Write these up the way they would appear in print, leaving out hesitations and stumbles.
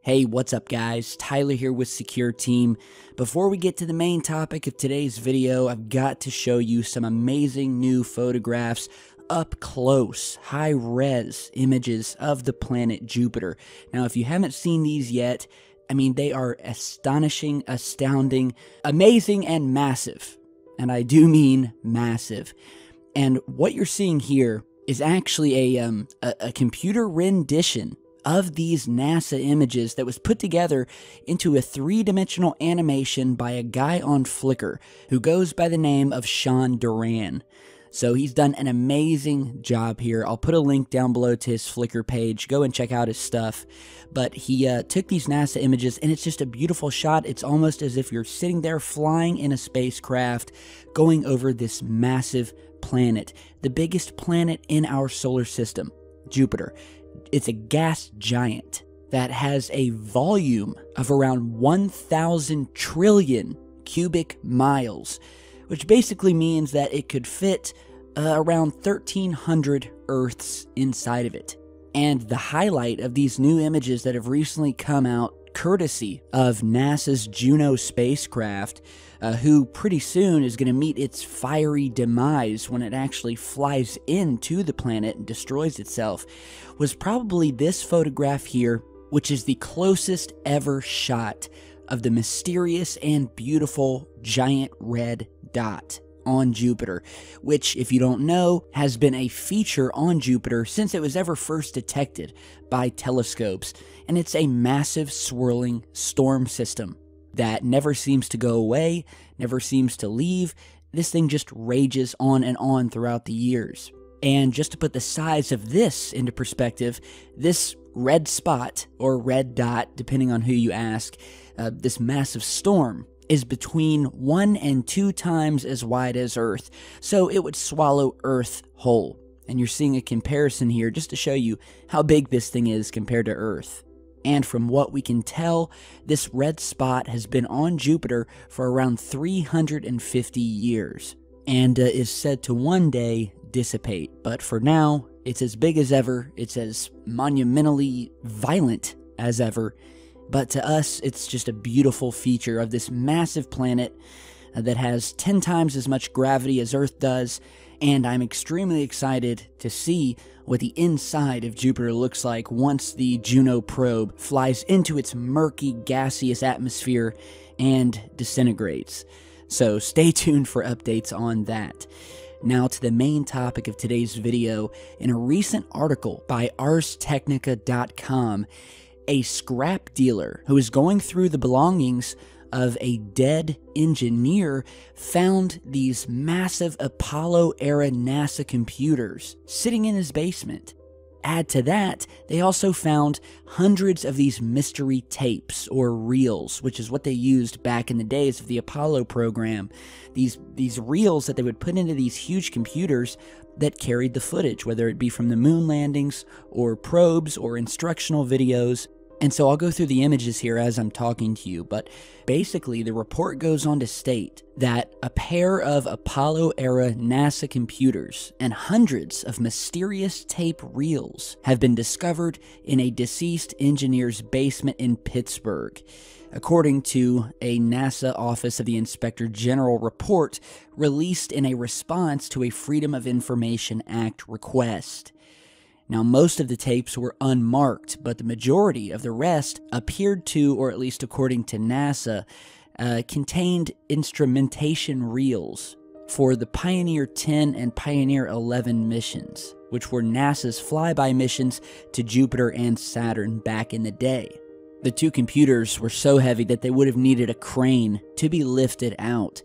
Hey, what's up guys? Tyler here with Secure Team. Before we get to the main topic of today's video, I've got to show you some amazing new photographs, up close, high-res images of the planet Jupiter. Now, if you haven't seen these yet, I mean, they are astonishing, astounding, amazing, and massive. And I do mean massive. And what you're seeing here is actually a computer rendition of these NASA images that was put together into a three-dimensional animation by a guy on Flickr who goes by the name of Sean Duran. So he's done an amazing job here. I'll put a link down below to his Flickr page. Go and check out his stuff. But he took these NASA images, and it's just a beautiful shot. It's almost as if you're sitting there flying in a spacecraft going over this massive planet, the biggest planet in our solar system, Jupiter. It's a gas giant that has a volume of around 1,000 trillion cubic miles, which basically means that it could fit around 1,300 Earths inside of it. And the highlight of these new images that have recently come out, courtesy of NASA's Juno spacecraft, who pretty soon is going to meet its fiery demise when it actually flies into the planet and destroys itself, was probably this photograph here, which is the closest ever shot of the mysterious and beautiful giant red dot on Jupiter, which, if you don't know, has been a feature on Jupiter since it was ever first detected by telescopes, and it's a massive swirling storm system that never seems to go away, never seems to leave. This thing just rages on and on throughout the years. And just to put the size of this into perspective, this red spot, or red dot, depending on who you ask, this massive storm is between 1 and 2 times as wide as Earth, so it would swallow Earth whole. And you're seeing a comparison here just to show you how big this thing is compared to Earth. And from what we can tell, this red spot has been on Jupiter for around 350 years, and is said to one day dissipate. But for now, it's as big as ever, it's as monumentally violent as ever, but to us, it's just a beautiful feature of this massive planet that has 10 times as much gravity as Earth does, and I'm extremely excited to see what the inside of Jupiter looks like once the Juno probe flies into its murky, gaseous atmosphere and disintegrates. So stay tuned for updates on that. Now to the main topic of today's video. In a recent article by ArsTechnica.com, a scrap dealer who is going through the belongings of a dead engineer found these massive Apollo-era NASA computers sitting in his basement. Add to that, they also found hundreds of these mystery tapes, or reels, which is what they used back in the days of the Apollo program. These reels that they would put into these huge computers that carried the footage, whether it be from the moon landings, or probes, or instructional videos. And so I'll go through the images here as I'm talking to you, but basically the report goes on to state that a pair of Apollo-era NASA computers and hundreds of mysterious tape reels have been discovered in a deceased engineer's basement in Pittsburgh, according to a NASA Office of the Inspector General report released in a response to a Freedom of Information Act request. Now, most of the tapes were unmarked, but the majority of the rest appeared to, or at least according to NASA, contained instrumentation reels for the Pioneer 10 and Pioneer 11 missions, which were NASA's flyby missions to Jupiter and Saturn back in the day. The two computers were so heavy that they would have needed a crane to be lifted out.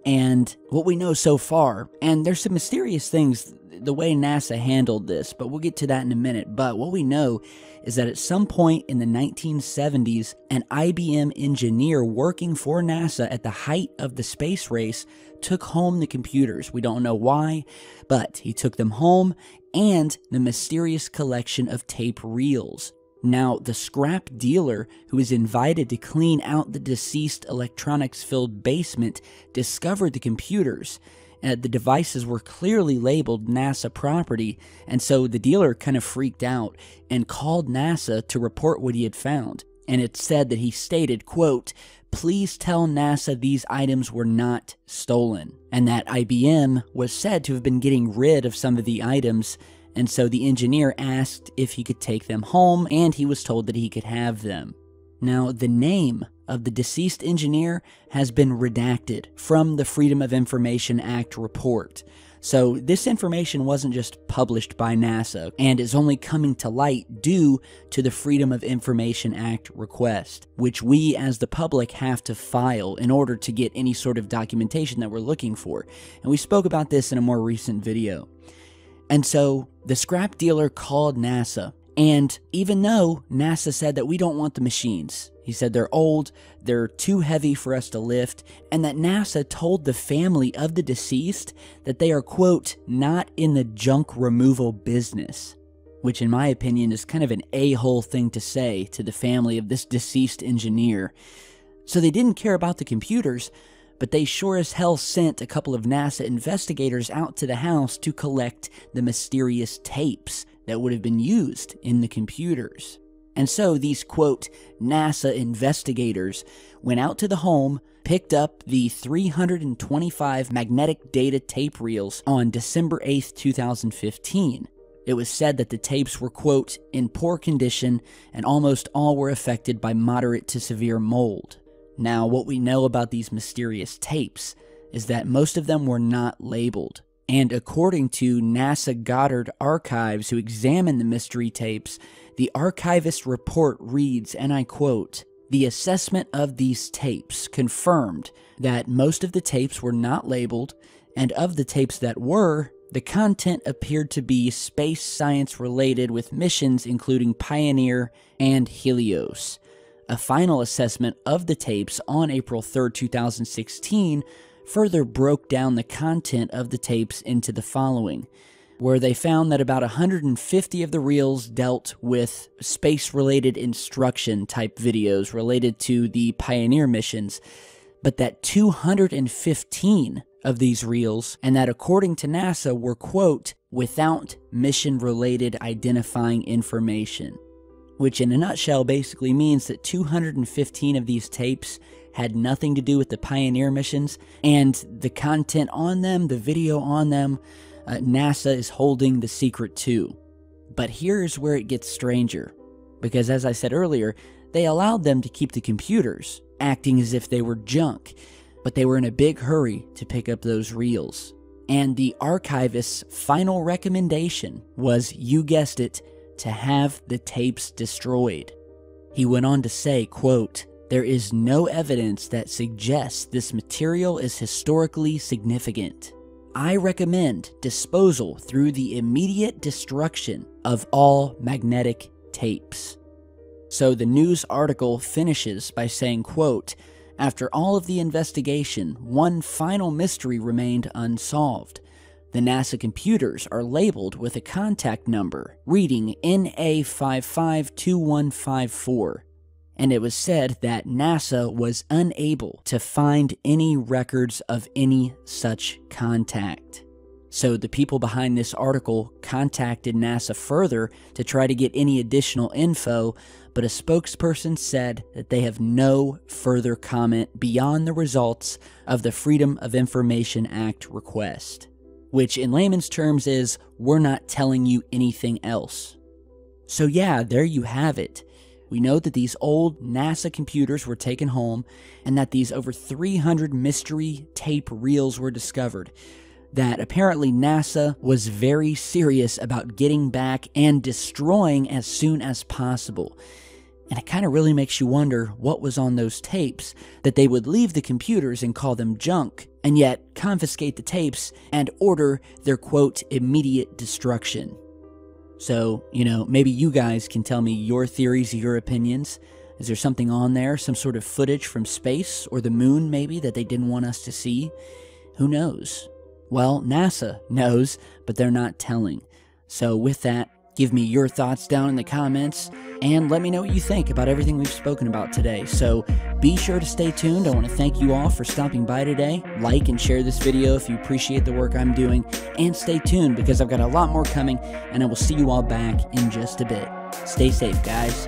And what we know so far, and there's some mysterious things the way NASA handled this, but we'll get to that in a minute. But what we know is that at some point in the 1970s, an IBM engineer working for NASA at the height of the space race took home the computers. We don't know why, but he took them home, and the mysterious collection of tape reels. Now, the scrap dealer who was invited to clean out the deceased electronics-filled basement discovered the computers. The devices were clearly labeled NASA property, and so the dealer kind of freaked out and called NASA to report what he had found. And it said that he stated, quote, "Please tell NASA these items were not stolen," and that IBM was said to have been getting rid of some of the items, and so the engineer asked if he could take them home, and he was told that he could have them. Now, the name of the deceased engineer has been redacted from the Freedom of Information Act report. So this information wasn't just published by NASA and is only coming to light due to the Freedom of Information Act request, which we as the public have to file in order to get any sort of documentation that we're looking for. And we spoke about this in a more recent video. And so the scrap dealer called NASA, and even though NASA said that we don't want the machines, he said they're old, they're too heavy for us to lift, and that NASA told the family of the deceased that they are, quote, "not in the junk removal business," which in my opinion is kind of an a-hole thing to say to the family of this deceased engineer. So they didn't care about the computers, but they sure as hell sent a couple of NASA investigators out to the house to collect the mysterious tapes that would have been used in the computers. And so these, quote, NASA investigators went out to the home, picked up the 325 magnetic data tape reels on December 8th, 2015. It was said that the tapes were, quote, "in poor condition, and almost all were affected by moderate to severe mold." Now, what we know about these mysterious tapes is that most of them were not labeled. And according to NASA Goddard Archives, who examined the mystery tapes, the archivist report reads, and I quote, "The assessment of these tapes confirmed that most of the tapes were not labeled, and of the tapes that were, the content appeared to be space science related with missions including Pioneer and Helios. A final assessment of the tapes on April 3rd, 2016 further broke down the content of the tapes into the following, where they found that about 150 of the reels dealt with space-related instruction type videos related to the Pioneer missions, but that 215 of these reels, and that according to NASA were, quote, "without mission-related identifying information," which in a nutshell basically means that 215 of these tapes had nothing to do with the Pioneer missions, and the content on them, the video on them, NASA is holding the secret to. But here's where it gets stranger, because as I said earlier, they allowed them to keep the computers, acting as if they were junk, but they were in a big hurry to pick up those reels. And the archivist's final recommendation was, you guessed it, to have the tapes destroyed. He went on to say, quote, "There is no evidence that suggests this material is historically significant. I recommend disposal through the immediate destruction of all magnetic tapes." So the news article finishes by saying, quote, "After all of the investigation, one final mystery remained unsolved. The NASA computers are labeled with a contact number reading NA552154. And it was said that NASA was unable to find any records of any such contact. So the people behind this article contacted NASA further to try to get any additional info, but a spokesperson said that they have no further comment beyond the results of the Freedom of Information Act request, which in layman's terms is, we're not telling you anything else. So yeah, there you have it. We know that these old NASA computers were taken home, and that these over 300 mystery tape reels were discovered. That apparently NASA was very serious about getting back and destroying as soon as possible. And it kind of really makes you wonder what was on those tapes, that they would leave the computers and call them junk, and yet confiscate the tapes and order their, quote, "immediate destruction." So, maybe you guys can tell me your theories, your opinions. Is there something on there, some sort of footage from space or the moon maybe that they didn't want us to see? Who knows? Well, NASA knows, but they're not telling. So with that, give me your thoughts down in the comments, and let me know what you think about everything we've spoken about today. So be sure to stay tuned. I want to thank you all for stopping by today. Like and share this video if you appreciate the work I'm doing, and stay tuned because I've got a lot more coming, and I will see you all back in just a bit. Stay safe, guys.